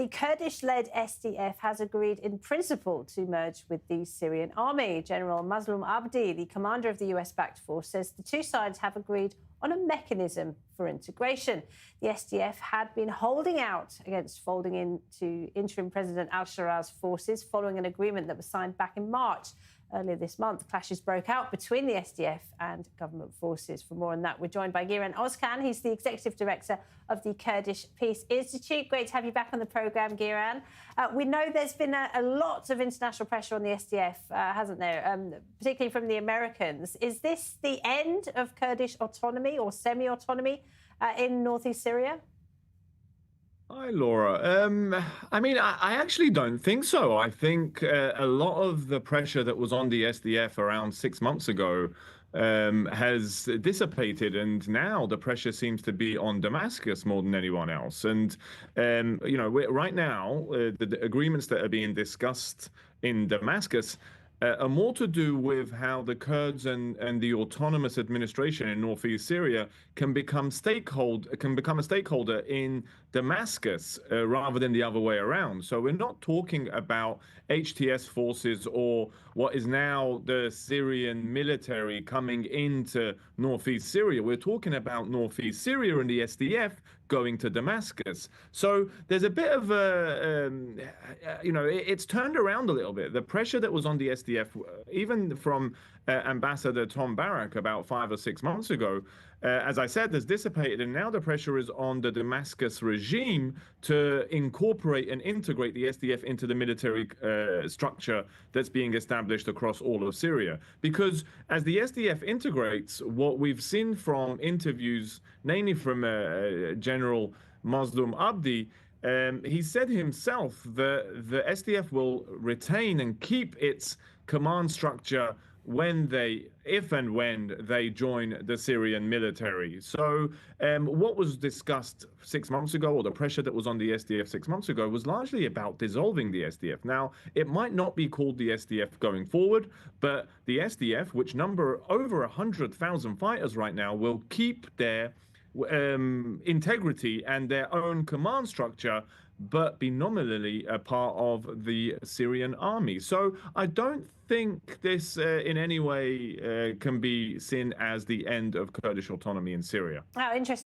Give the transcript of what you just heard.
The Kurdish-led SDF has agreed in principle to merge with the Syrian army. General Mazloum Abdi, the commander of the US-backed force, says the two sides have agreed on a mechanism for integration. The SDF had been holding out against folding into interim President al-Shara's forces following an agreement that was signed back in March. Earlier this month, clashes broke out between the SDF and government forces. For more on that, we're joined by Giran Ozcan. He's the executive director of the Kurdish Peace Institute. Great to have you back on the programme, Giran. We know there's been a lot of international pressure on the SDF, hasn't there, particularly from the Americans. Is this the end of Kurdish autonomy or semi-autonomy in Northeast Syria? Hi, Laura. I actually don't think so. I think a lot of the pressure that was on the SDF around 6 months ago has dissipated, and now the pressure seems to be on Damascus more than anyone else. And, right now, the agreements that are being discussed in Damascus are more to do with how the Kurds and the autonomous administration in Northeast Syria can become a stakeholder in Damascus rather than the other way around. So we're not talking about HTS forces or what is now the Syrian military coming into Northeast Syria. We're talking about Northeast Syria and the SDF going to Damascus. So there's a bit of it's turned around a little bit. The pressure that was on the SDF, even from Ambassador Tom Barak about 5 or 6 months ago, as I said, has dissipated, and now the pressure is on the Damascus regime to incorporate and integrate the SDF into the military structure that's being established across all of Syria. Because as the SDF integrates, what we've seen from interviews, namely from General Mazloum Abdi, he said himself that the SDF will retain and keep its command structure if and when they join the Syrian military. So what was discussed 6 months ago, or the pressure that was on the SDF 6 months ago, was largely about dissolving the SDF. Now, it might not be called the SDF going forward, but the SDF, which number over 100,000 fighters right now, will keep their integrity and their own command structure, but be nominally a part of the Syrian army. So I don't think this in any way can be seen as the end of Kurdish autonomy in Syria. Oh, interesting.